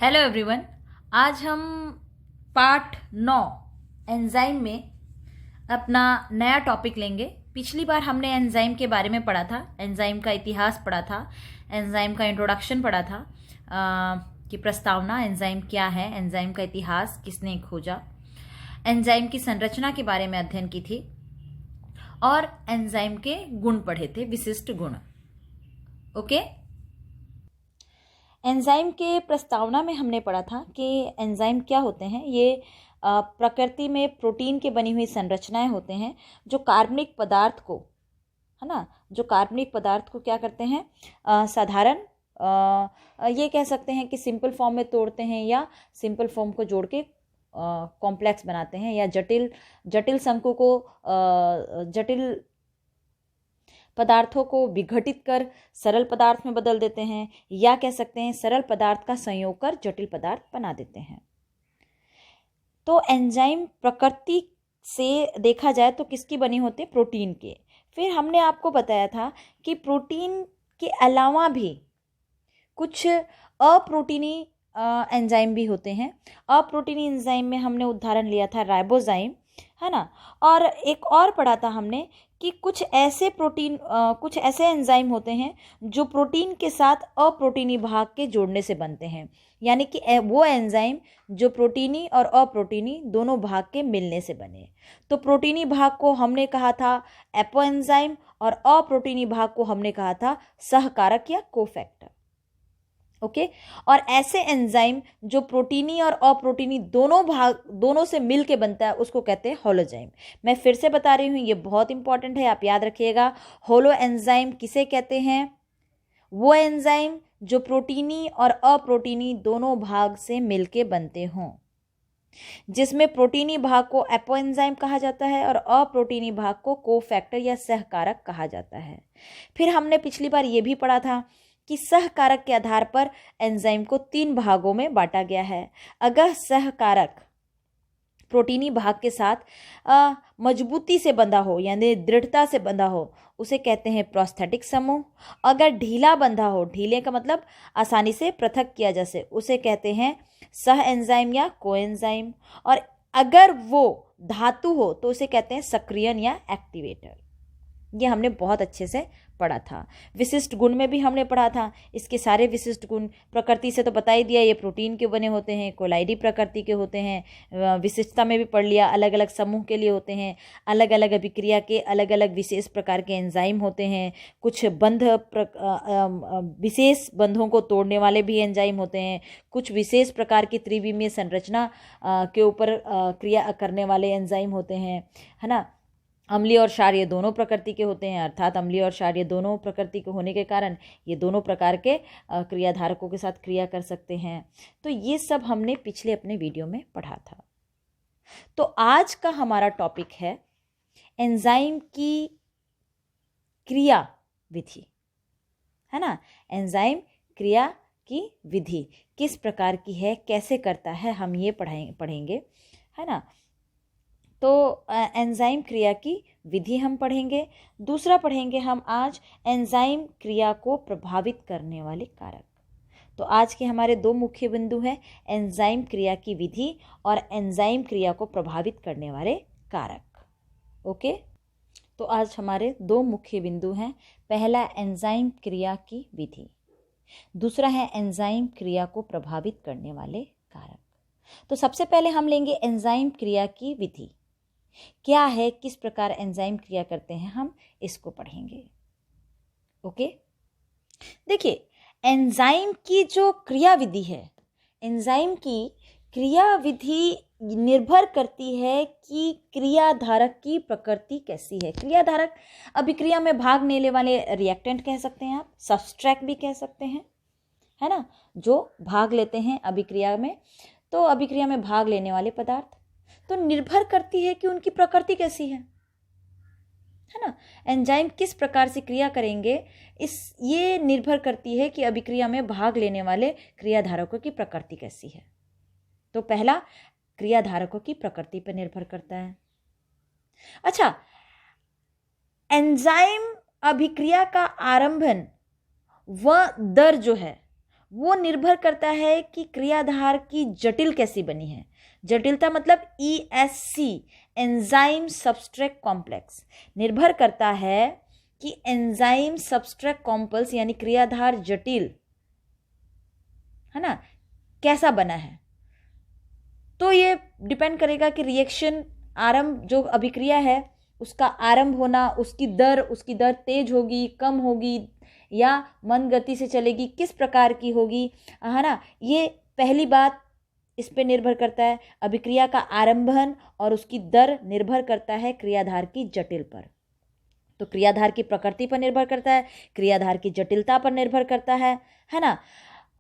Hello everyone. आज हम part 9 enzyme में अपना नया टॉपिक लेंगे। पिछली बार हमने एंजाइम के बारे में पढ़ा था, एंजाइम का इतिहास पढ़ा था, एंजाइम का इंट्रोडक्शन पढ़ा था कि प्रस्तावना, एंजाइम क्या है, एंजाइम का इतिहास किसने खोजा, एंजाइम की संरचना के बारे में अध्ययन की थी और एंजाइम के गुण पढ़े थे, विशिष्ट गुण। ओके। एंजाइम के प्रस्तावना में हमने पढ़ा था कि एंजाइम क्या होते हैं। ये प्रकृति में प्रोटीन के बनी हुई संरचनाएं होते हैं जो कार्बनिक पदार्थ को, है ना, जो कार्बनिक पदार्थ को क्या करते हैं, साधारण ये कह सकते हैं कि सिंपल फॉर्म में तोड़ते हैं या सिंपल फॉर्म को जोड़ के कॉम्प्लेक्स बनाते हैं, या जटिल शंकु को जटिल पदार्थों को विघटित कर सरल पदार्थ में बदल देते हैं, या कह सकते हैं सरल पदार्थ का संयोग कर जटिल पदार्थ बना देते हैं। तो एंजाइम प्रकृति से देखा जाए तो किसकी बनी होती है? प्रोटीन के। फिर हमने आपको बताया था कि प्रोटीन के अलावा भी कुछ अप्रोटीनी एंजाइम भी होते हैं। अप्रोटीनी एंजाइम में हमने उदाहरण लिया था राइबोजाइम, है ना। और एक और पढ़ा था हमने कि कुछ ऐसे एंजाइम होते हैं जो प्रोटीन के साथ अप्रोटीनी भाग के जोड़ने से बनते हैं, यानी कि वो एंजाइम जो प्रोटीनी और अप्रोटीनी दोनों भाग के मिलने से बने। तो प्रोटीनी भाग को हमने कहा था एपो एंजाइम और अप्रोटीनी भाग को हमने कहा था सहकारक या कोफैक्टर। ओके। और ऐसे एंजाइम जो प्रोटीनी और अप्रोटीनी दोनों से मिल के बनता है उसको कहते हैं होलोजाइम। मैं फिर से बता रही हूँ, ये बहुत इंपॉर्टेंट है, आप याद रखिएगा। होलो एंजाइम किसे कहते हैं? वो एंजाइम जो प्रोटीनी और अप्रोटीनी दोनों भाग से मिलके बनते हों, जिसमें प्रोटीनी भाग को एपो एंजाइम कहा जाता है और अप्रोटीनी भाग को कोफैक्टर या सहकारक कहा जाता है। फिर हमने पिछली बार ये भी पढ़ा था कि सहकारक के आधार पर एंजाइम को 3 भागों में बांटा गया है। अगर सहकारक प्रोटीनी भाग के साथ मजबूती से बंधा हो, यानी दृढ़ता से बंधा हो, उसे कहते हैं प्रोस्थेटिक समूह। अगर ढीला बंधा हो, ढीले का मतलब आसानी से पृथक किया जा सके, उसे कहते हैं सह एंजाइम या कोएंजाइम। और अगर वो धातु हो तो उसे कहते हैं सक्रियन या एक्टिवेटर। ये हमने बहुत अच्छे से पढ़ा था। विशिष्ट गुण में भी हमने पढ़ा था। इसके सारे विशिष्ट गुण प्रकृति से तो बता ही दिया, ये प्रोटीन के बने होते हैं, कोलाइडी प्रकृति के होते हैं। विशिष्टता में भी पढ़ लिया, अलग अलग समूह के लिए होते हैं, अलग अलग अभिक्रिया के अलग अलग विशेष प्रकार के एंजाइम होते हैं। कुछ विशेष बंधों को तोड़ने वाले भी एंजाइम होते हैं, कुछ विशेष प्रकार की त्रिविमीय संरचना के ऊपर क्रिया करने वाले एंजाइम होते हैं, है ना। अम्लीय और क्षारीय दोनों प्रकृति के होते हैं, अर्थात अम्लीय और क्षारीय दोनों प्रकृति के होने के कारण ये दोनों प्रकार के क्रियाधारकों के साथ क्रिया कर सकते हैं। तो ये सब हमने पिछले अपने वीडियो में पढ़ा था। तो आज का हमारा टॉपिक है एंजाइम की क्रिया विधि, है ना। एंजाइम क्रिया की विधि किस प्रकार की है, कैसे करता है, हम ये पढ़ेंगे, है ना। तो एंजाइम क्रिया की विधि हम पढ़ेंगे। दूसरा पढ़ेंगे हम आज एंजाइम क्रिया को प्रभावित करने वाले कारक। तो आज के हमारे 2 मुख्य बिंदु हैं, एंजाइम क्रिया की विधि और एंजाइम क्रिया को प्रभावित करने वाले कारक। ओके। तो आज हमारे 2 मुख्य बिंदु हैं। पहला एंजाइम क्रिया की विधि, दूसरा है एंजाइम क्रिया को प्रभावित करने वाले कारक। तो सबसे पहले हम लेंगे एंजाइम क्रिया की विधि। क्या है, किस प्रकार एंजाइम क्रिया करते हैं, हम इसको पढ़ेंगे। ओके। देखिए, एंजाइम की जो क्रिया विधि है, एंजाइम की क्रिया विधि निर्भर करती है कि क्रियाधारक की प्रकृति कैसी है। क्रियाधारक अभिक्रिया में भाग लेने वाले रिएक्टेंट कह सकते हैं आप, सब्सट्रैट भी कह सकते हैं, है ना, जो भाग लेते हैं अभिक्रिया में। तो अभिक्रिया में भाग लेने वाले पदार्थ तो निर्भर करती है कि उनकी प्रकृति कैसी है ना। एंजाइम किस प्रकार से क्रिया करेंगे, ये निर्भर करती है कि अभिक्रिया में भाग लेने वाले क्रियाधारकों की प्रकृति कैसी है। तो पहला क्रियाधारकों की प्रकृति पर निर्भर करता है। अच्छा, एंजाइम अभिक्रिया का आरंभन वह दर जो है वो निर्भर करता है कि क्रियाधार की जटिल कैसी बनी है। जटिलता मतलब ESC, एंजाइम सबस्ट्रेट कॉम्प्लेक्स, निर्भर करता है कि एंजाइम सबस्ट्रेट कॉम्प्लेक्स यानी क्रियाधार जटिल है ना कैसा बना है। तो ये डिपेंड करेगा कि रिएक्शन आरंभ, जो अभिक्रिया है उसका आरंभ होना, उसकी दर तेज होगी, कम होगी या मंद गति से चलेगी, किस प्रकार की होगी, है ना। ये पहली बात इस पे निर्भर करता है। अभिक्रिया का आरंभन और उसकी दर निर्भर करता है क्रियाधार की जटिल पर। तो क्रियाधार की प्रकृति पर निर्भर करता है, क्रियाधार की जटिलता पर निर्भर करता है ना।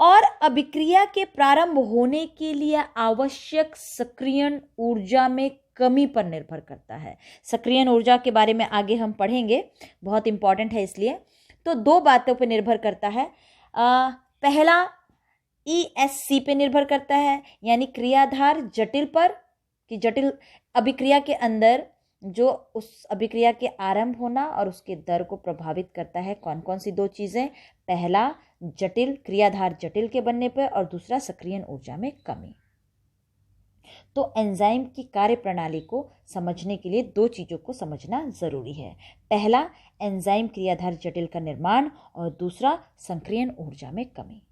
और अभिक्रिया के प्रारंभ होने के लिए आवश्यक सक्रियण ऊर्जा में कमी पर निर्भर करता है। सक्रियण ऊर्जा के बारे में आगे हम पढ़ेंगे, बहुत इंपॉर्टेंट है इसलिए। तो दो बातों पर निर्भर करता है। पहला ESC पे निर्भर करता है, यानी क्रियाधार जटिल पर, कि जटिल अभिक्रिया के अंदर जो उस अभिक्रिया के आरंभ होना और उसके दर को प्रभावित करता है। कौन कौन सी दो चीज़ें? पहला जटिल, क्रियाधार जटिल के बनने पर, और दूसरा सक्रियण ऊर्जा में कमी। तो एंजाइम की कार्य प्रणाली को समझने के लिए दो चीज़ों को समझना ज़रूरी है। पहला एंजाइम क्रियाधार जटिल का निर्माण और दूसरा सक्रियण ऊर्जा में कमी।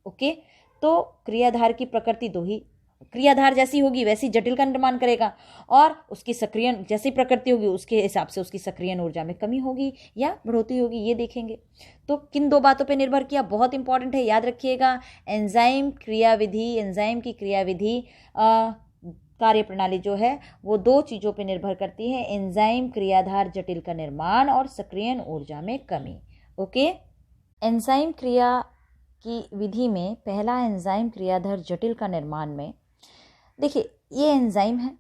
ओके, तो क्रियाधार की प्रकृति दो ही, क्रियाधार जैसी होगी वैसी जटिल का निर्माण करेगा, और उसकी सक्रियण जैसी प्रकृति होगी उसके हिसाब से उसकी सक्रियण ऊर्जा में कमी होगी या बढ़ोतरी होगी, ये देखेंगे। तो किन दो बातों पे निर्भर किया, बहुत इंपॉर्टेंट है, याद रखिएगा। एंजाइम क्रियाविधि, एंजाइम की क्रियाविधि कार्य प्रणाली जो है वो दो चीज़ों पे निर्भर करती है, एंजाइम क्रियाधार जटिल का निर्माण और सक्रियण ऊर्जा में कमी। ओके, एंजाइम क्रिया की विधि में पहला एंजाइम क्रियाधार जटिल का निर्माण में देखिए, ये एंजाइम है,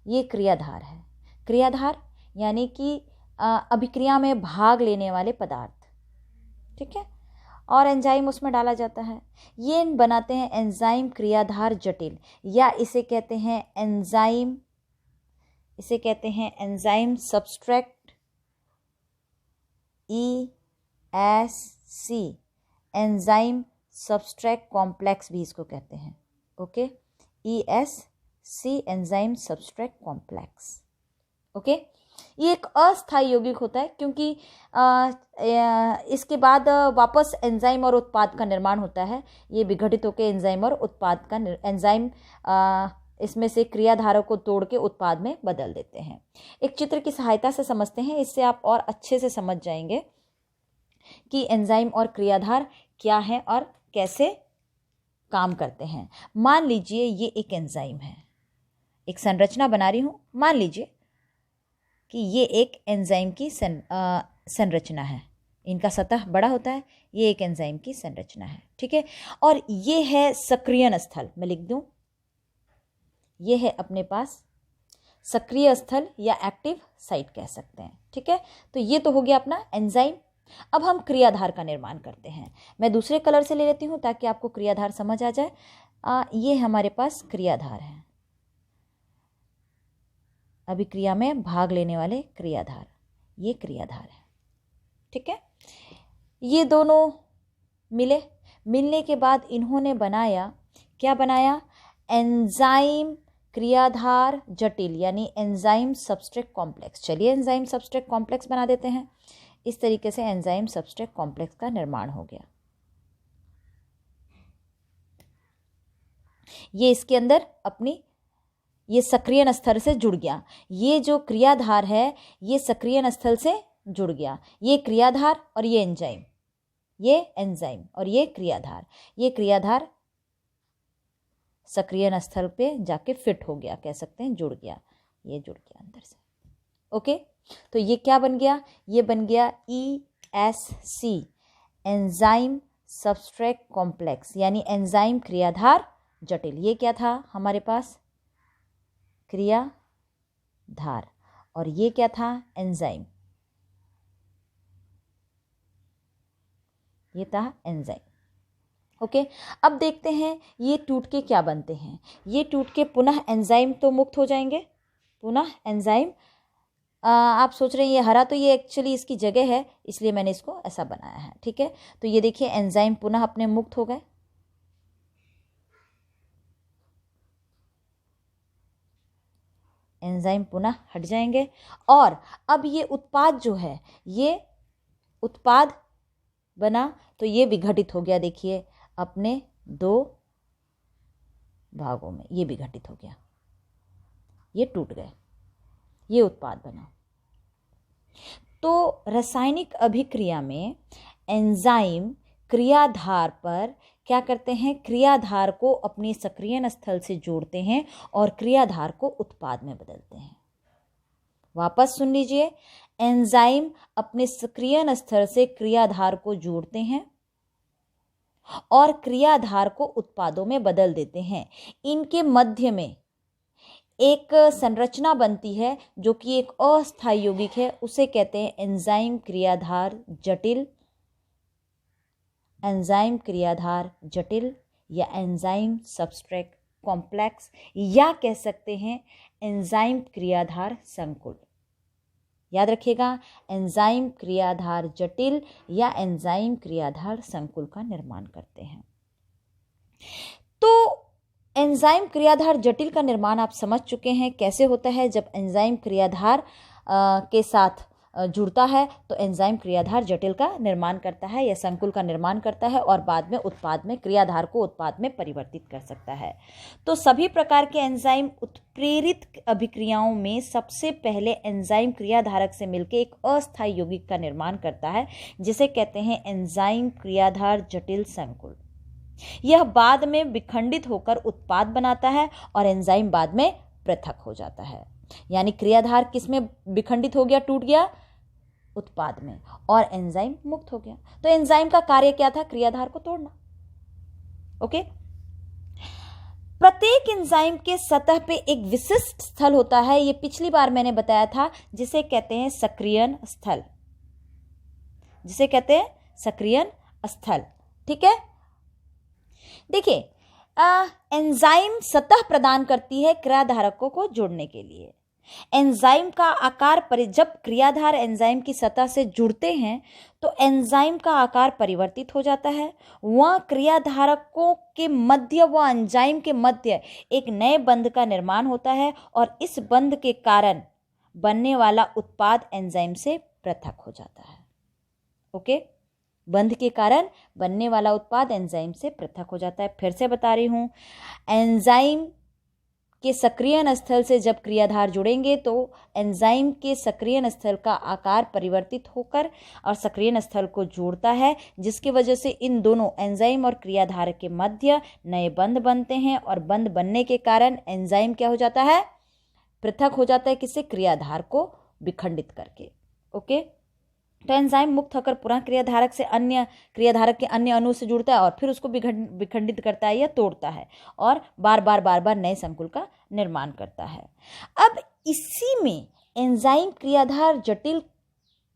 ये क्रियाधार है। क्रियाधार यानी कि अभिक्रिया में भाग लेने वाले पदार्थ, ठीक है, और एंजाइम उसमें डाला जाता है। ये बनाते हैं एंजाइम क्रियाधार जटिल, या इसे कहते हैं enzyme substrate ESC, enzyme substrate complex भी इसको कहते हैं। Okay, ESC enzyme substrate complex. Okay, ये एक अस्थायी यौगिक होता है, क्योंकि इसके बाद वापस एंजाइम और उत्पाद का निर्माण होता है। ये विघटित होकर एंजाइम और उत्पाद का एंजाइम इसमें से क्रियाधारों को तोड़ के उत्पाद में बदल देते हैं। एक चित्र की सहायता से समझते हैं, इससे आप और अच्छे से समझ जाएंगे कि एंजाइम और क्रियाधार क्या है और कैसे काम करते हैं। मान लीजिए ये एक एंजाइम है, एक संरचना बना रही हूँ। मान लीजिए कि ये एक एंजाइम की संरचना है, इनका सतह बड़ा होता है, ये एक एंजाइम की संरचना है, ठीक है। और ये है सक्रियण स्थल, मैं लिख दूं, ये है अपने पास सक्रिय स्थल या एक्टिव साइट कह सकते हैं, ठीक है। तो ये तो हो गया अपना एंजाइम। अब हम क्रियाधार का निर्माण करते हैं। मैं दूसरे कलर से ले लेती हूँ ताकि आपको क्रियाधार समझ आ जाए। ये हमारे पास क्रियाधार है, अभिक्रिया में भाग लेने वाले क्रियाधार, ये क्रियाधार है, ठीक है। ये दोनों मिलने के बाद इन्होंने बनाया, क्या बनाया? एंजाइम क्रियाधार जटिल, यानी एंजाइम सबस्ट्रेट कॉम्प्लेक्स। चलिए एंजाइम सबस्ट्रेट कॉम्प्लेक्स बना देते हैं। इस तरीके से एंजाइम सबस्ट्रेट कॉम्प्लेक्स का निर्माण हो गया। ये इसके अंदर अपनी ये सक्रियण स्थल से जुड़ गया। ये जो क्रियाधार है ये सक्रियण स्थल से जुड़ गया। ये क्रियाधार और ये एंजाइम, ये एंजाइम और ये क्रियाधार सक्रियण स्थल पे जाके फिट हो गया, कह सकते हैं जुड़ गया, ये जुड़ गया अंदर से। ओके, तो ये क्या बन गया? ये बन गया ESC, एंजाइम सबस्ट्रेट कॉम्प्लेक्स, यानी एंजाइम क्रियाधार जटिल। ये क्या था हमारे पास? क्रियाधार। और ये क्या था? एंजाइम। ये था एंजाइम। ओके, अब देखते हैं ये टूट के क्या बनते हैं। ये टूट के पुनः एंजाइम तो मुक्त हो जाएंगे, पुनः एंजाइम आप सोच रहे हैं ये हरा, तो ये एक्चुअली इसकी जगह है, इसलिए मैंने इसको ऐसा बनाया है। ठीक है, तो ये देखिए एंजाइम पुनः अपने मुक्त हो गए। एंजाइम पुनः हट जाएंगे और अब ये उत्पाद जो है, ये उत्पाद बना तो ये विघटित हो गया। देखिए अपने दो भागों में ये विघटित हो गया, ये टूट गए, ये उत्पाद बना। तो रासायनिक अभिक्रिया में एंजाइम क्रियाधार पर क्या करते हैं, क्रियाधार को अपने सक्रियण स्थल से जोड़ते हैं और क्रियाधार को उत्पाद में बदलते हैं। वापस सुन लीजिए, एंजाइम अपने सक्रियण स्थल से क्रियाधार को जोड़ते हैं और क्रियाधार को उत्पादों में बदल देते हैं। इनके मध्य में एक संरचना बनती है जो कि एक अस्थायी यौगिक है, उसे कहते हैं एंजाइम क्रियाधार जटिल, एंजाइम क्रियाधार जटिल या एंजाइम सबस्ट्रेट कॉम्प्लेक्स, या कह सकते हैं एंजाइम क्रियाधार संकुल। याद रखिएगा, एंजाइम क्रियाधार जटिल या एंजाइम क्रियाधार संकुल का निर्माण करते हैं। तो एंजाइम क्रियाधार जटिल का निर्माण आप समझ चुके हैं कैसे होता है। जब एंजाइम क्रियाधार के साथ जुड़ता है तो एंजाइम क्रियाधार जटिल का निर्माण करता है या संकुल का निर्माण करता है और बाद में उत्पाद में क्रियाधार को उत्पाद में परिवर्तित कर सकता है। तो सभी प्रकार के एंजाइम उत्प्रेरित अभिक्रियाओं में सबसे पहले एंजाइम क्रियाधारक से मिलकर एक अस्थायी यौगिक का निर्माण करता है, जिसे कहते हैं एंजाइम क्रियाधार जटिल संकुल। यह बाद में विखंडित होकर उत्पाद बनाता है और एंजाइम बाद में पृथक हो जाता है। यानी क्रियाधार किस में विखंडित हो गया, टूट गया, उत्पाद में, और एंजाइम मुक्त हो गया। तो एंजाइम का कार्य क्या था, क्रियाधार को तोड़ना। ओके, प्रत्येक एंजाइम के सतह पे एक विशिष्ट स्थल होता है, ये पिछली बार मैंने बताया था, जिसे कहते हैं सक्रियण स्थल, जिसे कहते हैं सक्रियण स्थल। ठीक है, देखिए एंजाइम सतह प्रदान करती है क्रियाधारकों को जोड़ने के लिए। एंजाइम का आकार जब क्रियाधार एंजाइम की सतह से जुड़ते हैं तो एंजाइम का आकार परिवर्तित हो जाता है। वह क्रियाधारकों के मध्य व एंजाइम के मध्य एक नए बंध का निर्माण होता है और इस बंध के कारण बनने वाला उत्पाद एंजाइम से पृथक हो जाता है। ओके, बंध के कारण बनने वाला उत्पाद एंजाइम से पृथक हो जाता है। फिर से बता रही हूं, एंजाइम के सक्रियण स्थल से जब क्रियाधार जुड़ेंगे तो एंजाइम के सक्रियण स्थल का आकार परिवर्तित होकर और सक्रियण स्थल को जोड़ता है, जिसकी वजह से इन दोनों एंजाइम और क्रियाधार के मध्य नए बंध बनते हैं और बंध बनने के कारण एंजाइम क्या हो जाता है, पृथक हो जाता है, किससे, क्रियाधार को विखंडित करके। ओके, तो एंजाइम मुक्त होकर पुनः क्रियाधारक से अन्य क्रियाधारक के अन्य अणु से जुड़ता है और फिर उसको विखंडित करता है या तोड़ता है और बार बार नए संकुल का निर्माण करता है। अब इसी में एंजाइम क्रियाधार जटिल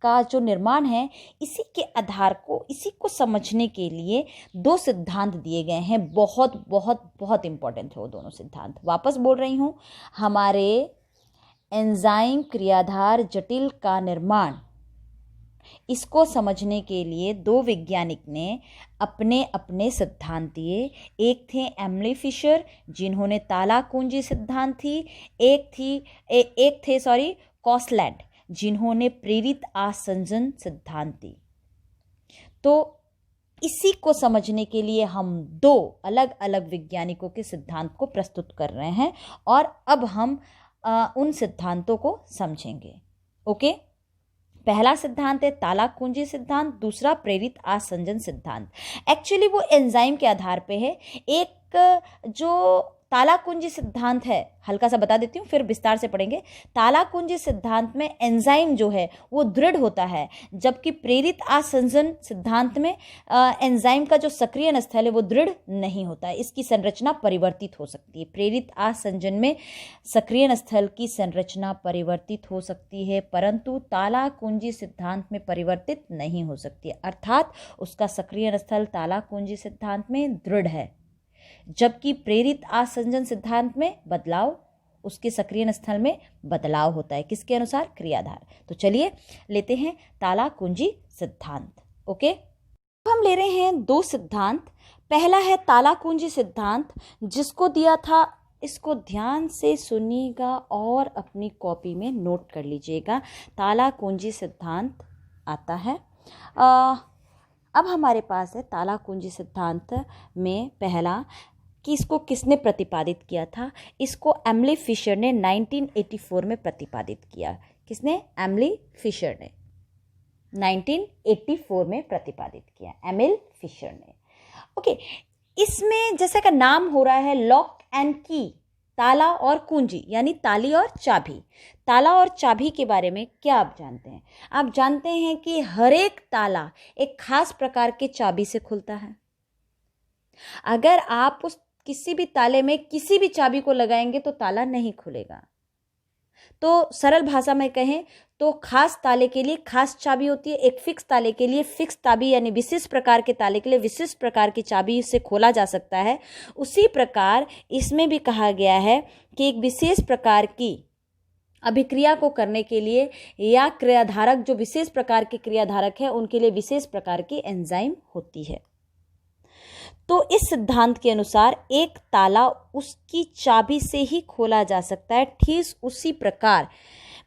का जो निर्माण है, इसी के आधार को, इसी को समझने के लिए दो सिद्धांत दिए गए हैं। बहुत बहुत बहुत इंपॉर्टेंट है वो दोनों सिद्धांत। वापस बोल रही हूँ, हमारे एंजाइम क्रियाधार जटिल का निर्माण, इसको समझने के लिए दो वैज्ञानिक ने अपने अपने सिद्धांत दिए। एक थे एमिली फिशर, जिन्होंने ताला कुंजी सिद्धांत थी, एक थे कॉसलैंड, जिन्होंने प्रेरित आसंजन सिद्धांत दी। तो इसी को समझने के लिए हम दो अलग अलग वैज्ञानिकों के सिद्धांत को प्रस्तुत कर रहे हैं और अब हम उन सिद्धांतों को समझेंगे। ओके, पहला सिद्धांत है ताला कुंजी सिद्धांत, दूसरा प्रेरित आसंजन सिद्धांत। एक्चुअली वो एंजाइम के आधार पे है। एक जो ताला कुंजी सिद्धांत है, हल्का सा बता देती हूँ फिर विस्तार से पढ़ेंगे। ताला कुंजी सिद्धांत में एंजाइम जो है वो दृढ़ होता है, जबकि प्रेरित आसंजन सिद्धांत में एंजाइम का जो सक्रियण स्थल है वो दृढ़ नहीं होता है, इसकी संरचना परिवर्तित हो सकती है। प्रेरित आसंजन में सक्रियण स्थल की संरचना परिवर्तित हो सकती है, परंतु ताला कुंजी सिद्धांत में परिवर्तित नहीं हो सकती, अर्थात उसका सक्रियण स्थल ताला कुंजी सिद्धांत में दृढ़ है, जबकि प्रेरित आसंजन सिद्धांत में बदलाव उसके सक्रियण स्थल में बदलाव होता है। किसके अनुसार? क्रियाधार। तो चलिए लेते हैं ताला कुंजी सिद्धांत। ओके, अब हम ले रहे हैं दो सिद्धांत। पहला है ताला कुंजी सिद्धांत, जिसको दिया था, इसको ध्यान से सुनिएगा और अपनी कॉपी में नोट कर लीजिएगा। ताला कुंजी सिद्धांत आता है। अब हमारे पास है ताला कुंजी सिद्धांत में पहला कि इसको किसने प्रतिपादित किया था। इसको एमिली फिशर ने 1984 में प्रतिपादित किया। किसने? एमिली फिशर ने 1984 में प्रतिपादित किया, एमिल फिशर ने। ओके, इसमें जैसे का नाम हो रहा है लॉक एंड की, ताला और कुंजी, यानी ताली और चाबी। ताला और चाबी के बारे में क्या आप जानते हैं? आप जानते हैं कि हर एक ताला एक खास प्रकार के चाबी से खुलता है। अगर आप उस किसी भी ताले में किसी भी चाबी को लगाएंगे तो ताला नहीं खुलेगा। तो सरल भाषा में कहें तो खास ताले के लिए खास चाबी होती है, एक फिक्स ताले के लिए फिक्स चाबी, यानी विशिष्ट प्रकार के ताले के लिए विशिष्ट प्रकार की चाबी से खोला जा सकता है। उसी प्रकार इसमें भी कहा गया है कि एक विशेष प्रकार की अभिक्रिया को करने के लिए या क्रियाधारक, जो विशेष प्रकार के क्रियाधारक है उनके लिए विशेष प्रकार की एंजाइम होती है। तो इस सिद्धांत के अनुसार एक ताला उसकी चाबी से ही खोला जा सकता है। ठीक उसी प्रकार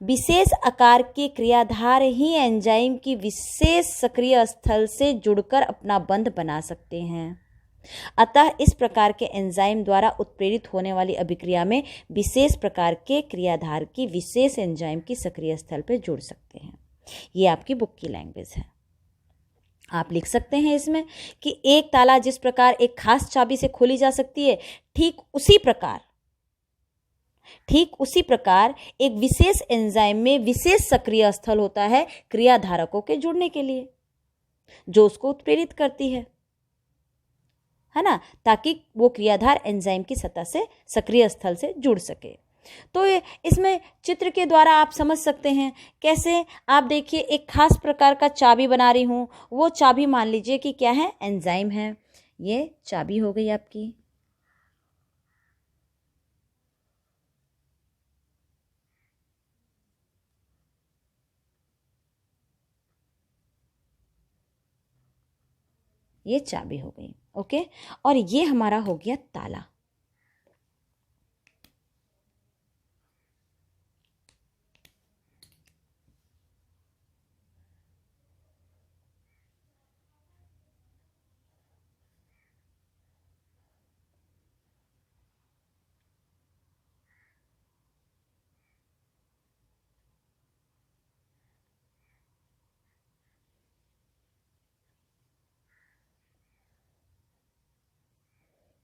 विशेष आकार के क्रियाधार ही एंजाइम की विशेष सक्रिय स्थल से जुड़कर अपना बंध बना सकते हैं। अतः इस प्रकार के एंजाइम द्वारा उत्प्रेरित होने वाली अभिक्रिया में विशेष प्रकार के क्रियाधार की विशेष एंजाइम की सक्रिय स्थल पर जुड़ सकते हैं। ये आपकी बुक की लैंग्वेज है। आप लिख सकते हैं इसमें कि एक ताला जिस प्रकार एक खास चाबी से खोली जा सकती है, ठीक उसी प्रकार एक विशेष एंजाइम में विशेष सक्रिय स्थल होता है क्रियाधारकों के जुड़ने के लिए, जो उसको उत्प्रेरित करती है ना, ताकि वो क्रियाधार एंजाइम की सतह से सक्रिय स्थल से जुड़ सके। तो इसमें चित्र के द्वारा आप समझ सकते हैं कैसे। आप देखिए, एक खास प्रकार का चाबी बना रही हूं, वो चाबी मान लीजिए कि क्या है? एंजाइम है। ये चाबी हो गई आपकी। ये चाबी हो गई। ओके, और ये हमारा हो गया ताला।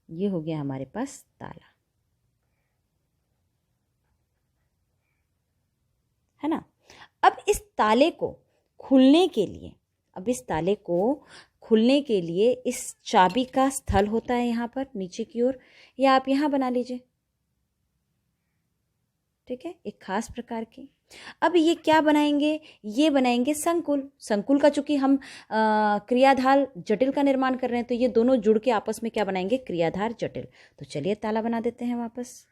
ये हो गया हमारे पास ताला, है ना। अब इस ताले को खुलने के लिए इस चाबी का स्थल होता है यहाँ पर नीचे की ओर, या आप यहाँ बना लीजिए। ठीक है, एक खास प्रकार की। अब ये क्या बनाएंगे? ये बनाएंगे संकुल। संकुल का चूंकि हम क्रियाधार जटिल का निर्माण कर रहे हैं, तो ये दोनों जुड़ के आपस में क्या बनाएंगे? क्रियाधार जटिल। तो चलिए ताला बना देते हैं वापस।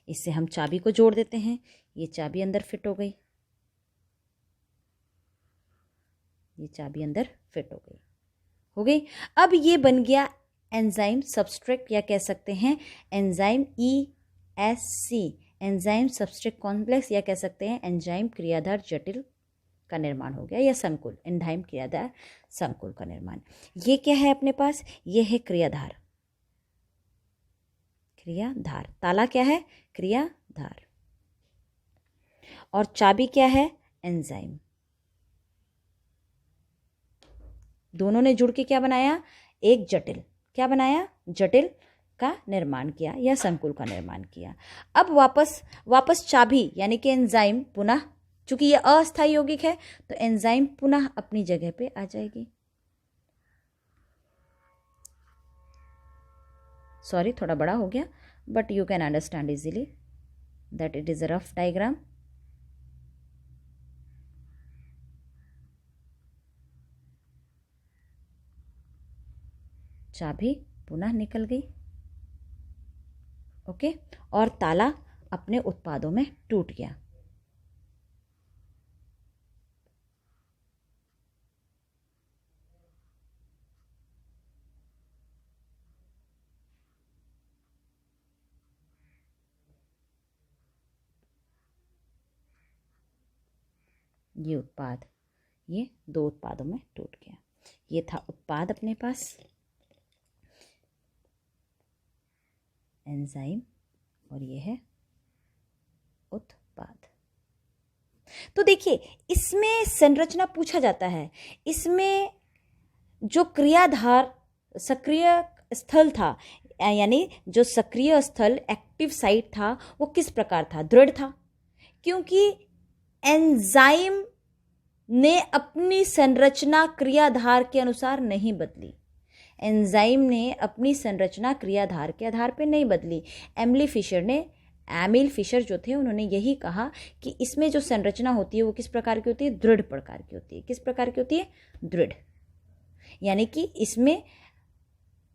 इससे हम चाबी को जोड़ देते हैं। ये चाबी अंदर फिट हो गई। ये चाबी अंदर फिट हो गई। अब ये बन गया एंजाइम सबस्ट्रेट, या कह सकते हैं enzyme ESC, enzyme substrate complex, या कह सकते हैं एंजाइम क्रियाधार जटिल का निर्माण हो गया, या संकुल, एंजाइम क्रियाधार संकुल का निर्माण। ये क्या है अपने पास? ये है क्रियाधार। ताला क्या है? क्रियाधार। और चाबी क्या है? एंजाइम। दोनों ने जुड़ के क्या बनाया? एक जटिल। क्या बनाया? जटिल का निर्माण किया, या संकुल का निर्माण किया। अब वापस चाबी यानी कि एंजाइम पुनः, चूंकि ये अस्थायी यौगिक है तो एंजाइम पुनः अपनी जगह पे आ जाएगी। सॉरी, थोड़ा बड़ा हो गया, but you can understand easily that it is a rough diagram. चाबी पुनः निकल गई। ओके, और ताला अपने उत्पादों में टूट गया। ये उत्पाद, ये 2 उत्पादों में टूट गया। ये था उत्पाद अपने पास, एंजाइम, और ये है उत्पाद। तो देखिए, इसमें संरचना पूछा जाता है, इसमें जो क्रियाधार सक्रिय स्थल था, यानी जो सक्रिय स्थल एक्टिव साइट था, वो किस प्रकार था? दृढ़ था, क्योंकि एंजाइम ने अपनी संरचना क्रियाधार के अनुसार नहीं बदली। एंजाइम ने अपनी संरचना क्रियाधार के आधार पर नहीं बदली। एमिल फिशर जो थे, उन्होंने यही कहा कि इसमें जो संरचना होती है वो किस प्रकार की होती है? दृढ़ प्रकार की होती है। किस प्रकार की होती है? दृढ़। यानी कि इसमें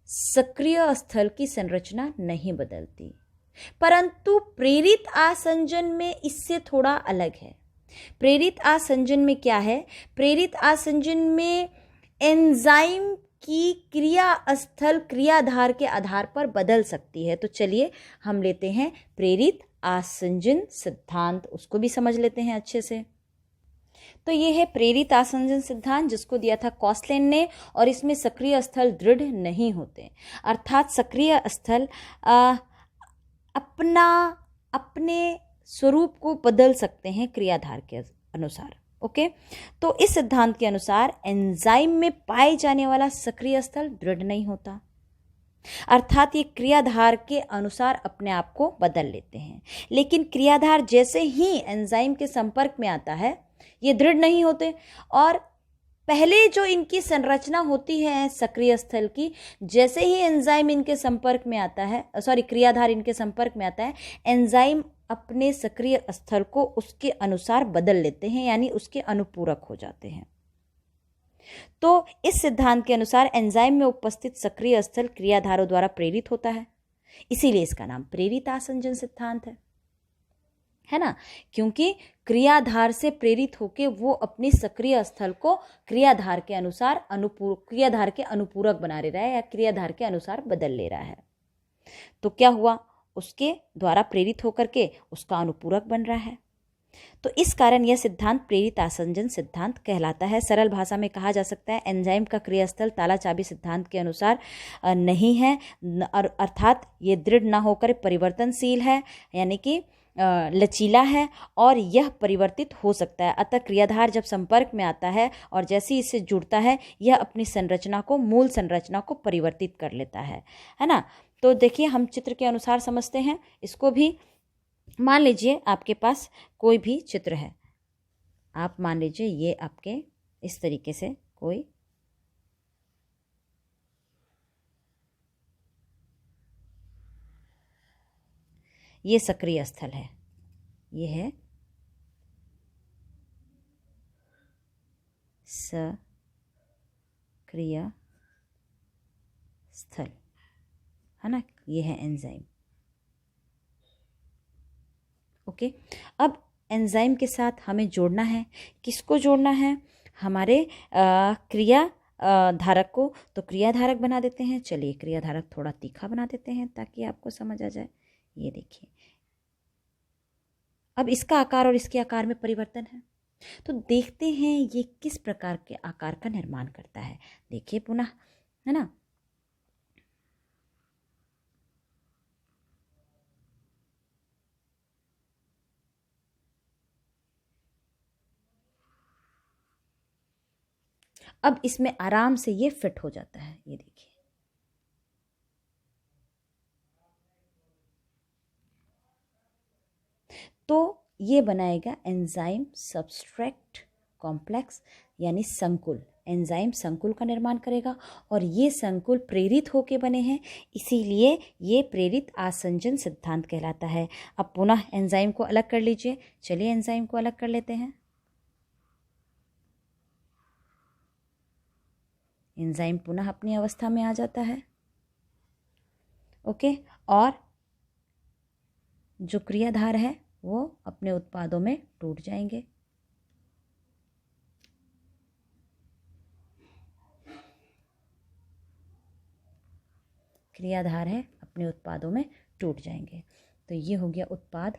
सक्रिय स्थल की संरचना नहीं बदलती। परंतु प्रेरित आसंजन में इससे थोड़ा अलग है। प्रेरित आसंजन में क्या है? प्रेरित आसंजन में एंजाइम की क्रिया स्थल क्रियाधार के आधार पर बदल सकती है। तो चलिए हम लेते हैं प्रेरित आसंजन सिद्धांत, उसको भी समझ लेते हैं अच्छे से। तो ये है प्रेरित आसंजन सिद्धांत, जिसको दिया था कॉस्टलैंड ने, और इसमें सक्रिय स्थल दृढ़ नहीं होते, अर्थात सक्रिय स्थल अपने स्वरूप को बदल सकते हैं क्रियाधार के अनुसार। ओके, तो इस सिद्धांत के अनुसार एंजाइम में पाए जाने वाला सक्रिय स्थल दृढ़ नहीं होता, अर्थात ये क्रियाधार के अनुसार अपने आप को बदल लेते हैं। लेकिन क्रियाधार जैसे ही एंजाइम के संपर्क में आता है, ये दृढ़ नहीं होते, और पहले जो इनकी संरचना होती है सक्रिय स्थल की, जैसे ही एंजाइम इनके संपर्क में आता है, क्रियाधार इनके संपर्क में आता है, एंजाइम अपने सक्रिय स्थल को उसके अनुसार बदल लेते हैं, यानी उसके अनुपूरक हो जाते हैं। तो इस सिद्धांत के अनुसार एंजाइम में उपस्थित सक्रिय स्थल क्रियाधारों द्वारा प्रेरित होता है, इसीलिए इसका नाम प्रेरित आसंजन सिद्धांत है ना, क्योंकि क्रियाधार से प्रेरित होकर वो अपनी सक्रिय स्थल को क्रियाधार के अनुपूरक बना रहा है, या क्रियाधार के अनुसार बदल ले रहा है। तो क्या हुआ? उसके द्वारा प्रेरित होकर के उसका अनुपूरक बन रहा है। तो इस कारण यह सिद्धांत प्रेरित आसंजन सिद्धांत कहलाता है। सरल भाषा में कहा जा सकता है एंजाइम का क्रियास्थल ताला चाबी सिद्धांत के अनुसार नहीं है, अर्थात ये दृढ़ ना होकर परिवर्तनशील है, यानी कि लचीला है, और यह परिवर्तित हो सकता है। अतः क्रियाधार जब संपर्क में आता है और जैसे ही इससे जुड़ता है, यह अपनी संरचना को, मूल संरचना को परिवर्तित कर लेता है ना। तो देखिए, हम चित्र के अनुसार समझते हैं इसको भी। मान लीजिए आपके पास कोई भी चित्र है, आप मान लीजिए ये आपके इस तरीके से कोई ये सक्रिय स्थल है, ये है सक्रिय स्थल, है ना, ये है एंजाइम। ओके, अब एंजाइम के साथ हमें जोड़ना है, किसको जोड़ना है? हमारे क्रिया धारक को। तो क्रियाधारक बना देते हैं। चलिए क्रियाधारक थोड़ा तीखा बना देते हैं ताकि आपको समझ आ जाए। ये देखिए, अब इसका आकार और इसके आकार में परिवर्तन है, तो देखते हैं ये किस प्रकार के आकार का निर्माण करता है। देखिए पुनः, है ना, अब इसमें आराम से ये फिट हो जाता है। ये देखिए, तो ये बनाएगा एंजाइम सबस्ट्रेट कॉम्प्लेक्स, यानी संकुल। एंजाइम संकुल का निर्माण करेगा, और ये संकुल प्रेरित होके बने हैं, इसीलिए ये प्रेरित आसंजन सिद्धांत कहलाता है। अब पुनः एंजाइम को अलग कर लीजिए। चलिए एंजाइम को अलग कर लेते हैं। एंजाइम पुनः अपनी अवस्था में आ जाता है। ओके, और जो क्रियाधार है वो अपने उत्पादों में टूट जाएंगे। क्रियाधार है अपने उत्पादों में टूट जाएंगे। तो ये हो गया उत्पाद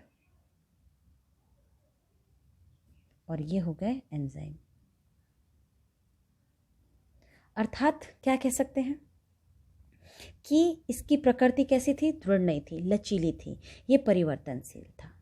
और ये हो गए एंजाइम। अर्थात क्या कह सकते हैं कि इसकी प्रकृति कैसी थी? दृढ़ नहीं थी, लचीली थी, ये परिवर्तनशील था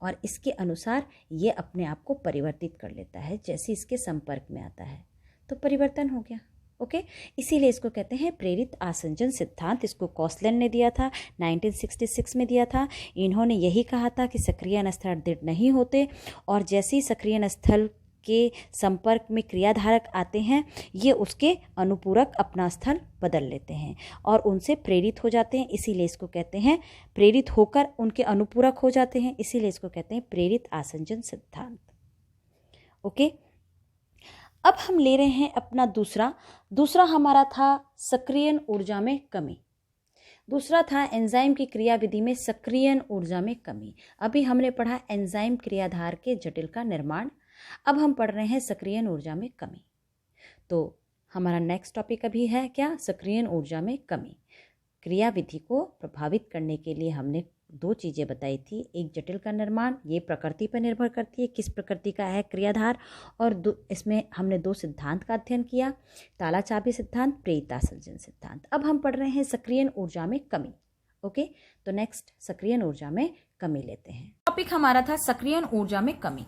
और इसके अनुसार ये अपने आप को परिवर्तित कर लेता है जैसे इसके संपर्क में आता है, तो परिवर्तन हो गया। ओके, इसीलिए इसको कहते हैं प्रेरित आसंजन सिद्धांत। इसको कॉसलन ने दिया था, 1966 में दिया था। इन्होंने यही कहा था कि सक्रियण स्थल दृढ़ नहीं होते और जैसे ही सक्रियण स्थल के संपर्क में क्रियाधारक आते हैं ये उसके अनुपूरक अपना स्थल बदल लेते हैं और उनसे प्रेरित हो जाते हैं, इसीलिए इसको कहते हैं प्रेरित होकर उनके अनुपूरक हो जाते हैं, इसीलिए इसको कहते हैं प्रेरित आसंजन सिद्धांत। ओके, अब हम ले रहे हैं अपना दूसरा हमारा था सक्रियण ऊर्जा में कमी। दूसरा था एंजाइम की क्रियाविधि में सक्रियण ऊर्जा में कमी। अभी हमने पढ़ा एंजाइम क्रियाधार के जटिल का निर्माण, अब हम पढ़ रहे हैं सक्रियण ऊर्जा में कमी। तो हमारा नेक्स्ट टॉपिक अभी है क्या? सक्रियण ऊर्जा में कमी। क्रियाविधि को प्रभावित करने के लिए हमने दो चीज़ें बताई थी, एक जटिल का निर्माण, ये प्रकृति पर निर्भर करती है किस प्रकृति का है क्रियाधार, और इसमें हमने दो सिद्धांत का अध्ययन किया, ताला चाबी सिद्धांत, प्रेरित आसंजन सिद्धांत। अब हम पढ़ रहे हैं सक्रियण ऊर्जा में कमी। ओके, तो नेक्स्ट सक्रियण ऊर्जा में कमी लेते हैं। टॉपिक हमारा था सक्रियण ऊर्जा में कमी,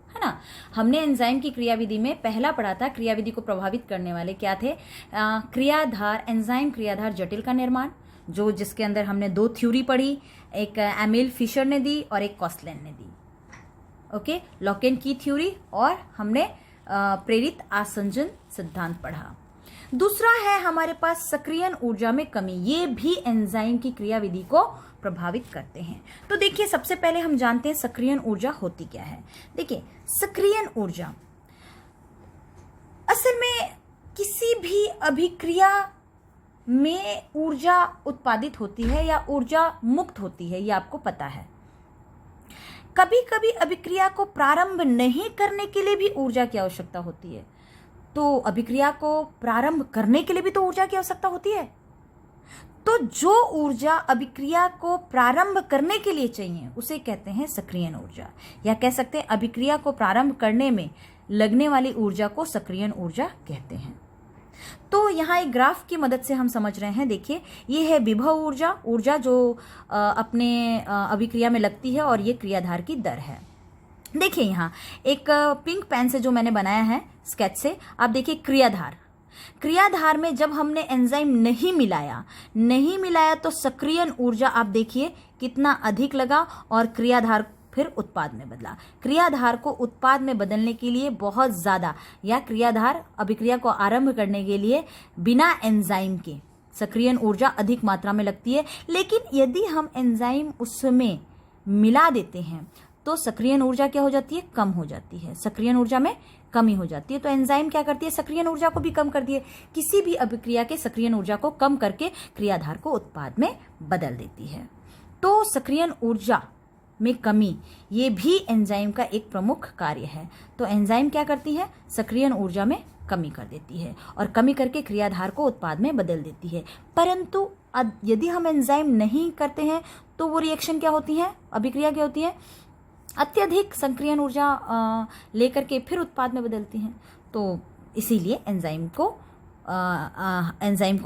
है ना। हमने एंजाइम की क्रियाविधि में पहला पढ़ा था क्रियाविधि को प्रभावित करने वाले क्या थे? क्रियाधार, एंजाइम क्रियाधार जटिल का निर्माण, जो जिसके अंदर हमने दो थ्योरी पढ़ी, एक एमिल फिशर ने दी और एक कॉसलन ने दी। ओके, लॉकेन की थ्योरी, और हमने प्रेरित आसंजन सिद्धांत पढ़ा। दूसरा है हमारे पास सक्रियण ऊर्जा में कमी, ये भी एंजाइम की क्रियाविधि को प्रभावित करते हैं। तो देखिए, सबसे पहले हम जानते हैं सक्रियण ऊर्जा होती क्या है। देखिए, सक्रियण ऊर्जा असल में किसी भी अभिक्रिया में ऊर्जा उत्पादित होती है या ऊर्जा मुक्त होती है, ये आपको पता है। कभी कभी अभिक्रिया को प्रारंभ नहीं करने के लिए भी ऊर्जा की आवश्यकता होती है, तो अभिक्रिया को प्रारंभ करने के लिए भी तो ऊर्जा की आवश्यकता होती है। तो जो ऊर्जा अभिक्रिया को प्रारंभ करने के लिए चाहिए उसे कहते हैं सक्रियण ऊर्जा, या कह सकते हैं अभिक्रिया को प्रारंभ करने में लगने वाली ऊर्जा को सक्रियण ऊर्जा कहते हैं। तो यहाँ एक ग्राफ की मदद से हम समझ रहे हैं। देखिए, ये है विभव ऊर्जा, ऊर्जा जो अपने अभिक्रिया में लगती है, और ये क्रियाधार की दर है। देखिए, यहाँ एक पिंक पेन से जो मैंने बनाया है स्केच से, आप देखिए क्रियाधार में जब हमने एंजाइम नहीं मिलाया तो सक्रियण ऊर्जा आप देखिए कितना अधिक लगा, और क्रियाधार फिर उत्पाद में बदला। क्रियाधार को उत्पाद में बदलने के लिए बहुत ज़्यादा, या क्रियाधार अभिक्रिया को आरंभ करने के लिए बिना एंजाइम के सक्रियण ऊर्जा अधिक मात्रा में लगती है। लेकिन यदि हम एंजाइम उसमें मिला देते हैं तो सक्रियण ऊर्जा क्या हो जाती है? कम हो जाती है, सक्रियण ऊर्जा में कमी हो जाती है। तो एंजाइम क्या करती है? सक्रियण ऊर्जा को भी कम करती है, किसी भी अभिक्रिया के सक्रियण ऊर्जा को कम करके क्रियाधार को उत्पाद में बदल देती है। तो सक्रियण ऊर्जा में कमी ये भी एंजाइम का एक प्रमुख कार्य है। तो एंजाइम क्या करती है? सक्रियण ऊर्जा में कमी कर देती है और कमी करके क्रियाधार को उत्पाद में बदल देती है। परंतु यदि हम एंजाइम नहीं करते हैं तो वो रिएक्शन क्या होती है? अभिक्रिया क्या होती है? अत्यधिक सक्रियण ऊर्जा लेकर के फिर उत्पाद में बदलती हैं। तो इसीलिए एंजाइम को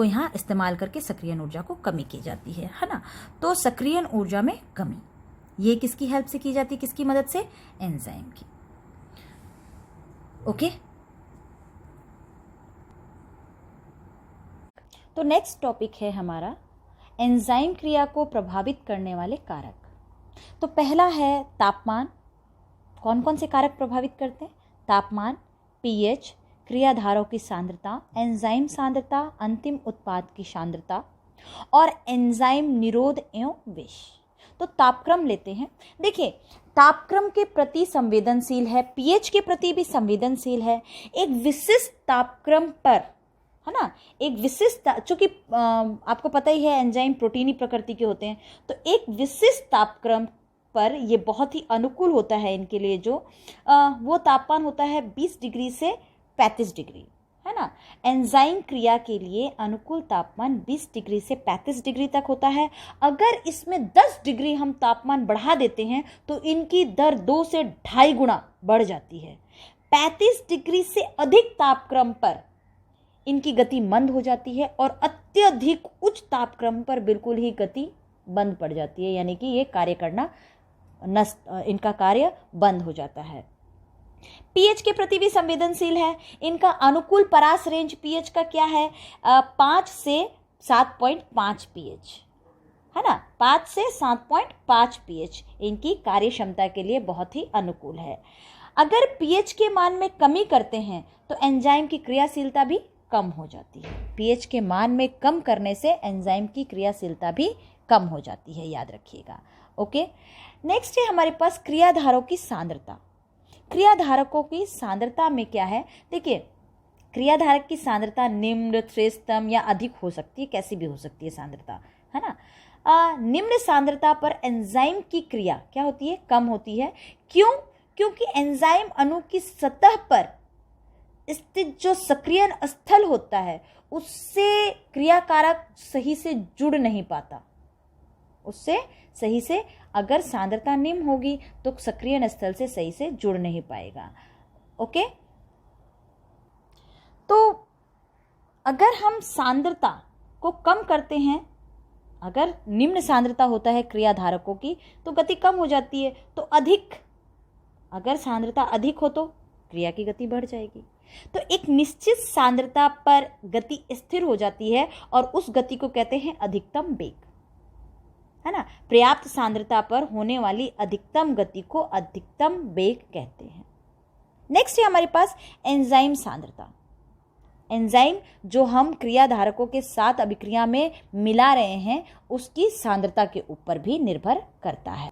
यहाँ इस्तेमाल करके सक्रियण ऊर्जा को कमी की जाती है ना। तो सक्रियण ऊर्जा में कमी ये किसकी हेल्प से की जाती है? किसकी मदद से? एंजाइम की। ओके, तो नेक्स्ट टॉपिक है हमारा एंजाइम क्रिया को प्रभावित करने वाले कारक। तो पहला है तापमान। कौन कौन से कारक प्रभावित करते हैं? तापमान, पीएच, क्रियाधारों की सांद्रता, एंजाइम सांद्रता, अंतिम उत्पाद की सांद्रता, और एंजाइम निरोध एवं विष। तो तापक्रम लेते हैं। देखिए, तापक्रम के प्रति संवेदनशील है, पीएच के प्रति भी संवेदनशील है। एक विशिष्ट तापक्रम पर है ना, एक विशिष्ट, चूंकि आपको पता ही है एंजाइम प्रोटीनी प्रकृति के होते हैं, तो एक विशिष्ट तापक्रम पर ये बहुत ही अनुकूल होता है इनके लिए, जो वो तापमान होता है 20 डिग्री से 35 डिग्री, है ना। एंजाइम क्रिया के लिए अनुकूल तापमान 20 डिग्री से 35 डिग्री तक होता है। अगर इसमें 10 डिग्री हम तापमान बढ़ा देते हैं तो इनकी दर 2 से 2.5 गुना बढ़ जाती है। 35 डिग्री से अधिक तापक्रम पर इनकी गति मंद हो जाती है और अत्यधिक उच्च तापक्रम पर बिल्कुल ही गति बंद पड़ जाती है, यानी कि ये कार्य करना इनका कार्य बंद हो जाता है। पीएच के प्रति भी संवेदनशील है। इनका अनुकूल परास रेंज पीएच का क्या है, 5 से 7.5 पीएच, है ना, 5 से 7.5 पीएच इनकी कार्य क्षमता के लिए बहुत ही अनुकूल है। अगर पीएच के मान में कमी करते हैं तो एंजाइम की क्रियाशीलता भी कम हो जाती है। पीएच के मान में कम करने से एंजाइम की क्रियाशीलता भी कम हो जाती है, याद रखिएगा। ओके, नेक्स्ट है हमारे पास क्रियाधारों की सांद्रता। क्रियाधारकों की सांद्रता में क्या है, देखिए क्रियाधारक की सांद्रता निम्न, श्रेष्ठतम या अधिक हो सकती है, कैसी भी हो सकती है सांद्रता, है ना। निम्न सांद्रता पर एंजाइम की क्रिया क्या होती है, कम होती है। क्यों? क्योंकि एंजाइम अणु की सतह पर स्थित जो सक्रियण स्थल होता है उससे क्रियाकारक सही से जुड़ नहीं पाता, उससे सही से, अगर सांद्रता निम्न होगी तो सक्रियण स्थल से सही से जुड़ नहीं पाएगा। ओके, तो अगर हम सांद्रता को कम करते हैं, अगर निम्न सांद्रता होता है क्रियाधारकों की तो गति कम हो जाती है, तो अधिक, अगर सांद्रता अधिक हो तो क्रिया की गति बढ़ जाएगी। तो एक निश्चित सांद्रता पर गति स्थिर हो जाती है और उस गति को कहते हैं अधिकतम वेग, है ना। पर्याप्त सांद्रता पर होने वाली अधिकतम गति को अधिकतम वेग कहते हैं। नेक्स्ट है हमारे पास एंजाइम सांद्रता। एंजाइम जो हम क्रियाधारकों के साथ अभिक्रिया में मिला रहे हैं उसकी सांद्रता के ऊपर भी निर्भर करता है।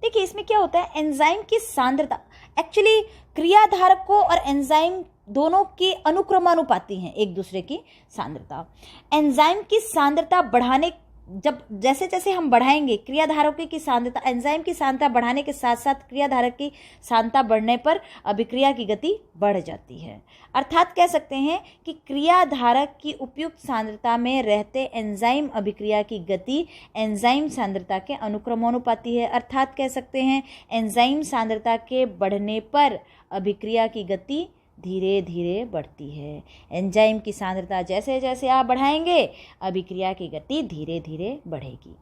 देखिए इसमें क्या होता है, एंजाइम की सांद्रता एक्चुअली क्रियाधारकों और एंजाइम दोनों के अनुक्रमानुपाती हैं एक दूसरे की सांद्रता। एंजाइम की सांद्रता बढ़ाने, जब जैसे जैसे हम बढ़ाएंगे क्रियाधारकों की सांद्रता, एंजाइम की सांद्रता बढ़ाने के साथ साथ क्रियाधारक की सांद्रता बढ़ने पर अभिक्रिया की गति बढ़ जाती है। अर्थात कह सकते हैं कि क्रियाधारक की उपयुक्त सांद्रता में रहते एंजाइम अभिक्रिया की गति एंजाइम सांद्रता के अनुक्रमानुपाती है। अर्थात कह सकते हैं एंजाइम सांद्रता के बढ़ने पर अभिक्रिया की गति धीरे धीरे बढ़ती है। एंजाइम की सांद्रता जैसे जैसे आप बढ़ाएंगे अभिक्रिया की गति धीरे धीरे बढ़ेगी।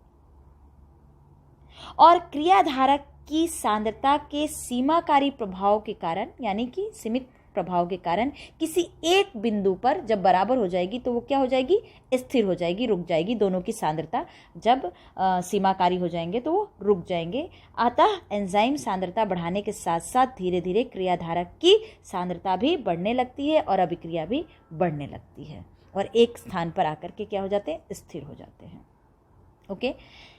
और क्रियाधारक की सांद्रता के सीमाकारी प्रभाव के कारण, यानी कि सीमित प्रभाव के कारण किसी एक बिंदु पर जब बराबर हो जाएगी तो वो क्या हो जाएगी, स्थिर हो जाएगी, रुक जाएगी। दोनों की सांद्रता जब सीमाकारी हो जाएंगे तो वो रुक जाएंगे। अतः एंजाइम सांद्रता बढ़ाने के साथ साथ धीरे धीरे क्रियाधारक की सांद्रता भी बढ़ने लगती है और अभिक्रिया भी बढ़ने लगती है और एक स्थान पर आकर के क्या हो जाते हैं, स्थिर हो जाते हैं। ओके,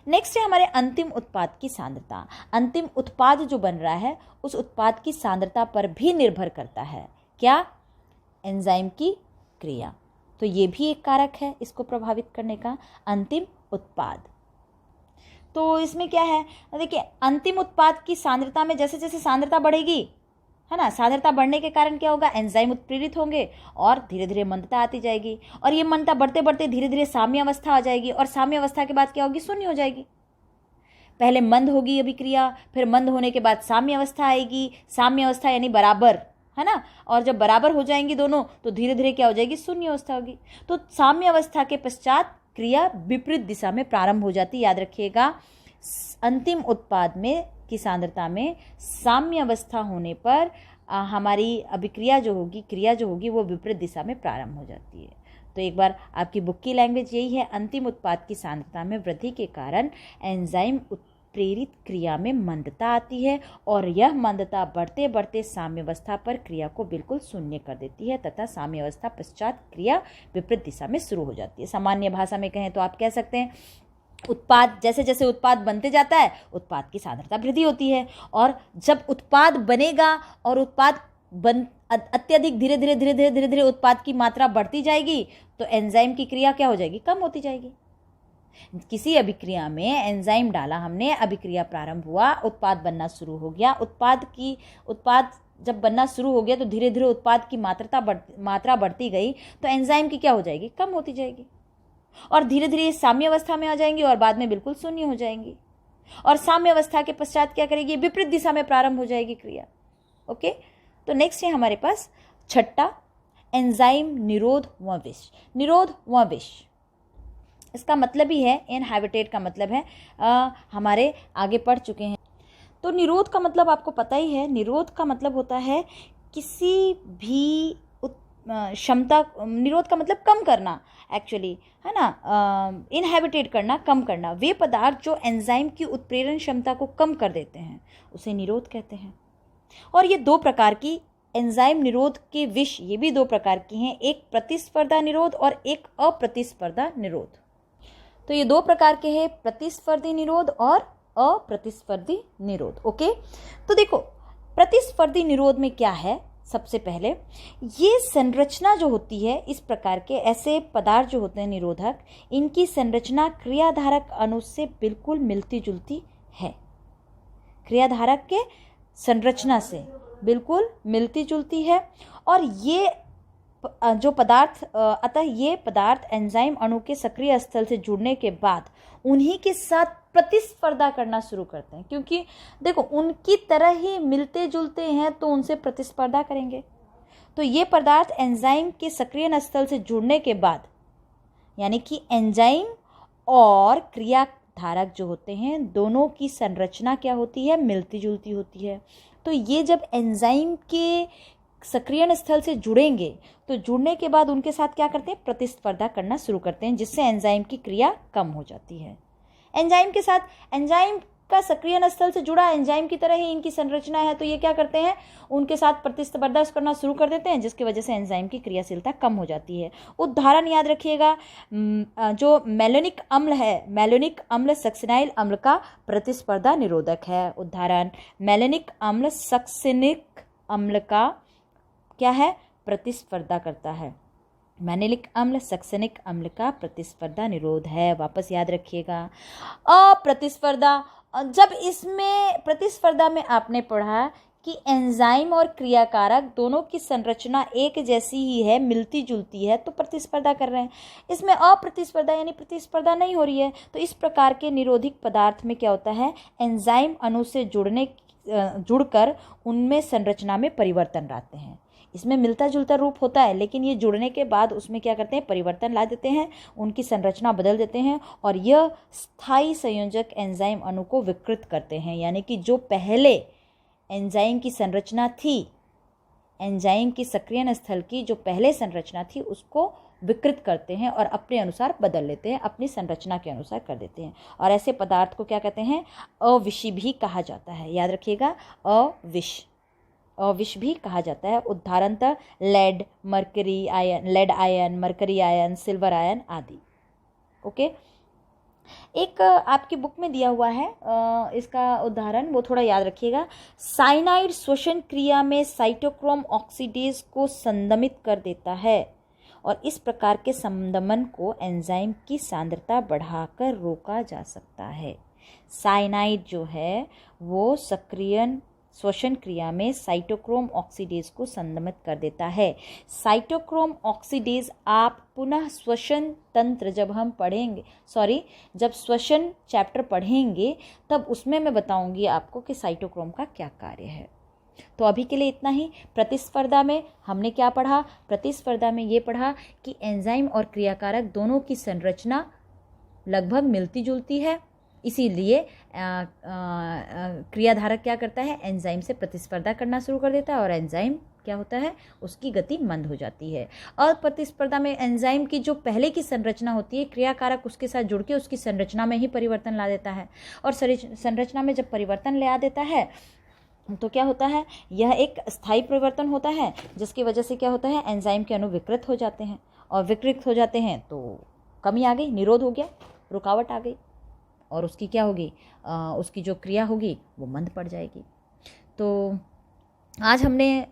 नेक्स्ट है हमारे अंतिम उत्पाद की सांद्रता। अंतिम उत्पाद जो बन रहा है उस उत्पाद की सांद्रता पर भी निर्भर करता है क्या, एंजाइम की क्रिया। तो ये भी एक कारक है इसको प्रभावित करने का, अंतिम उत्पाद। तो इसमें क्या है, देखिए अंतिम उत्पाद की सांद्रता में जैसे जैसे सांद्रता बढ़ेगी, है ना, सांद्रता बढ़ने के कारण क्या होगा, एंजाइम उत्प्रेरित होंगे और धीरे धीरे मंदता आती जाएगी और ये मंदता बढ़ते बढ़ते धीरे धीरे साम्य अवस्था आ जाएगी और साम्य अवस्था के बाद क्या होगी, शून्य हो जाएगी। पहले मंद होगी अभिक्रिया, फिर मंद होने के बाद साम्य अवस्था आएगी, साम्य अवस्था यानी बराबर, है ना, और जब बराबर हो जाएंगी दोनों तो धीरे धीरे क्या हो जाएगी, शून्य अवस्था होगी। तो साम्य अवस्था के पश्चात क्रिया विपरीत दिशा में प्रारंभ हो जाती है। याद रखिएगा अंतिम उत्पाद में की सांद्रता में साम्य अवस्था होने पर हमारी अभिक्रिया जो होगी, क्रिया जो होगी वो विपरीत दिशा में प्रारंभ हो जाती है। तो एक बार आपकी बुक की लैंग्वेज यही है, अंतिम उत्पाद की सांद्रता में वृद्धि के कारण एंजाइम उत्प्रेरित क्रिया में मंदता आती है और यह मंदता बढ़ते बढ़ते साम्यावस्था पर क्रिया को बिल्कुल शून्य कर देती है तथा साम्यावस्था पश्चात क्रिया विपरीत दिशा में शुरू हो जाती है। सामान्य भाषा में कहें तो आप कह सकते हैं उत्पाद, जैसे जैसे उत्पाद बनते जाता है उत्पाद की सांद्रता वृद्धि होती है और जब उत्पाद बनेगा और उत्पाद अत्यधिक धीरे धीरे उत्पाद की मात्रा बढ़ती जाएगी तो एंजाइम की क्रिया क्या हो जाएगी, कम होती जाएगी। किसी अभिक्रिया में एंजाइम डाला हमने, अभिक्रिया प्रारंभ हुआ, उत्पाद बनना शुरू हो गया, उत्पाद जब बनना शुरू हो गया तो धीरे धीरे उत्पाद की मात्रा बढ़ती गई तो एंजाइम की क्या हो जाएगी, कम होती जाएगी, और धीरे धीरे साम्य अवस्था में आ जाएंगी और बाद में बिल्कुल शून्य हो जाएंगी, और साम्य अवस्था के पश्चात क्या करेगी, विपरीत दिशा में प्रारंभ हो जाएगी क्रिया। ओके, तो नेक्स्ट है हमारे पास छठा, एंजाइम निरोध व विष। निरोध व विष, इसका मतलब ही है, इनहैबिटेट का मतलब है, हमारे आगे पढ़ चुके हैं। तो निरोध का मतलब आपको पता ही है, निरोध का मतलब होता है किसी भी क्षमता, निरोध का मतलब कम करना एक्चुअली, है ना, इनहैबिटेट करना, कम करना। वे पदार्थ जो एंजाइम की उत्प्रेरण क्षमता को कम कर देते हैं उसे निरोध कहते हैं। और ये दो प्रकार की एंजाइम निरोध के विष, ये भी दो प्रकार की हैं, एक प्रतिस्पर्धा निरोध और एक अप्रतिस्पर्धा निरोध। तो ये दो प्रकार के हैं, प्रतिस्पर्धी निरोध और अप्रतिस्पर्धी निरोध। ओके, तो देखो प्रतिस्पर्धी निरोध में क्या है, सबसे पहले ये संरचना जो होती है, इस प्रकार के ऐसे पदार्थ जो होते हैं निरोधक, इनकी संरचना क्रियाधारक अणु से बिल्कुल मिलती जुलती है, क्रियाधारक के संरचना से बिल्कुल मिलती जुलती है। और ये जो पदार्थ, अतः ये पदार्थ एंजाइम अणु के सक्रिय स्थल से जुड़ने के बाद उन्हीं के साथ प्रतिस्पर्धा करना शुरू करते हैं, क्योंकि देखो उनकी तरह ही मिलते जुलते हैं तो उनसे प्रतिस्पर्धा करेंगे। तो ये पदार्थ एंजाइम के सक्रिय स्थल से जुड़ने के बाद, यानी कि एंजाइम और क्रियाधारक जो होते हैं दोनों की संरचना क्या होती है, मिलती जुलती होती है। तो ये जब एंजाइम के सक्रियण स्थल से जुड़ेंगे तो जुड़ने के बाद उनके साथ क्या करते हैं, प्रतिस्पर्धा करना शुरू करते हैं, जिससे एंजाइम की क्रिया कम हो जाती है। एंजाइम के साथ, एंजाइम का सक्रियण स्थल से जुड़ा, एंजाइम की तरह ही इनकी संरचना है, तो ये क्या करते हैं, उनके साथ प्रतिस्पर्धा करना शुरू कर देते हैं, जिसकी वजह से एंजाइम की क्रियाशीलता कम हो जाती है। उदाहरण याद रखिएगा, जो मेलोनिक अम्ल है, मेलोनिक अम्ल सक्सिनाइल अम्ल का प्रतिस्पर्धा निरोधक है। उदाहरण, मेलोनिक अम्ल सक्सिनिक अम्ल का क्या है, प्रतिस्पर्धा करता है। मैनिलिक अम्ल सक्सेनिक अम्ल का प्रतिस्पर्धा निरोध है, वापस याद रखिएगा। अप्रतिस्पर्धा, जब इसमें प्रतिस्पर्धा में आपने पढ़ा कि एंजाइम और क्रियाकारक दोनों की संरचना एक जैसी ही है, मिलती जुलती है, तो प्रतिस्पर्धा कर रहे हैं। इसमें अप्रतिस्पर्धा यानी प्रतिस्पर्धा नहीं हो रही है। तो इस प्रकार के निरोधिक पदार्थ में क्या होता है, एंजाइम अणु से जुड़कर उनमें संरचना में परिवर्तन लाते हैं। इसमें मिलता जुलता रूप होता है, लेकिन ये जुड़ने के बाद उसमें क्या करते हैं, परिवर्तन ला देते हैं, उनकी संरचना बदल देते हैं, और यह स्थायी संयोजक एंजाइम अणु को विकृत करते हैं। यानी कि जो पहले एंजाइम की संरचना थी, एंजाइम की सक्रियण स्थल की जो पहले संरचना थी, उसको विकृत करते हैं और अपने अनुसार बदल लेते हैं, अपनी संरचना के अनुसार कर देते हैं। और ऐसे पदार्थ को क्या कहते हैं, अविषी भी कहा जाता है। याद रखिएगा, अविष भी कहा जाता है। उदाहरणतः lead, mercury ion, lead ion, mercury ion, silver ion आदि। ओके, एक आपकी बुक में दिया हुआ है इसका उदाहरण, वो थोड़ा याद रखिएगा। साइनाइड श्वसन क्रिया में साइटोक्रोम ऑक्सीडेज को संदमित कर देता है और इस प्रकार के संदमन को एंजाइम की सांद्रता बढ़ाकर रोका जा सकता है। साइनाइड जो है वो सक्रियण श्वसन क्रिया में साइटोक्रोम ऑक्सीडेज को संदमित कर देता है। साइटोक्रोम ऑक्सीडेज आप पुनः श्वसन तंत्र जब हम पढ़ेंगे, जब श्वसन चैप्टर पढ़ेंगे तब उसमें मैं बताऊंगी आपको कि साइटोक्रोम का क्या कार्य है। तो अभी के लिए इतना ही। प्रतिस्पर्धा में हमने क्या पढ़ा, प्रतिस्पर्धा में ये पढ़ा कि एंजाइम और क्रियाकारक दोनों की संरचना लगभग मिलती जुलती है, इसीलिए क्रियाधारक क्या करता है, एंजाइम से प्रतिस्पर्धा करना शुरू कर देता है और एंजाइम क्या होता है, उसकी गति मंद हो जाती है। और प्रतिस्पर्धा में एंजाइम की जो पहले की संरचना होती है, क्रियाकारक उसके साथ जुड़ के उसकी संरचना में ही परिवर्तन ला देता है, और संरचना में जब परिवर्तन ले आ देता है तो क्या होता है, यह एक स्थायी परिवर्तन होता है, जिसकी वजह से क्या होता है, एंजाइम के अणु विकृत हो जाते हैं, और विकृत हो जाते हैं तो कमी आ गई, निरोध हो गया, रुकावट आ गई, और उसकी क्या होगी, उसकी जो क्रिया होगी वो मंद पड़ जाएगी। तो आज हमने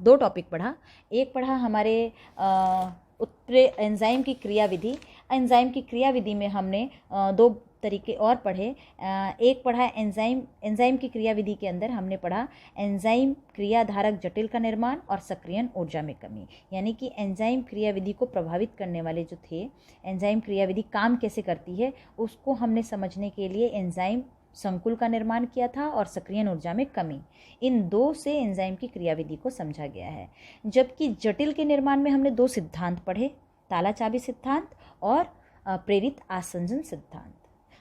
दो टॉपिक पढ़ा। एक पढ़ा हमारे एंजाइम की क्रियाविधि। एंजाइम की क्रियाविधि में हमने दो तरीके और पढ़े। एक पढ़ा एंजाइम की क्रियाविधि के अंदर हमने पढ़ा एंजाइम क्रियाधारक जटिल का निर्माण और सक्रियण ऊर्जा में कमी, यानी कि एंजाइम क्रियाविधि को प्रभावित करने वाले जो थे, एंजाइम क्रियाविधि काम कैसे करती है उसको हमने समझने के लिए एंजाइम संकुल का निर्माण किया था और सक्रियण ऊर्जा में कमी, इन दो से एंजाइम की क्रियाविधि को समझा गया है। जबकि जटिल के निर्माण में हमने दो सिद्धांत पढ़े, ताला चाबी सिद्धांत और प्रेरित आसंजन सिद्धांत।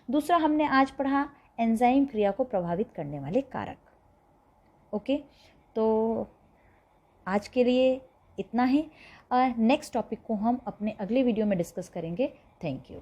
दूसरा हमने आज पढ़ा एंजाइम क्रिया को प्रभावित करने वाले कारक। ओके, तो आज के लिए इतना ही। नेक्स्ट टॉपिक को हम अपने अगले वीडियो में डिस्कस करेंगे। Thank you.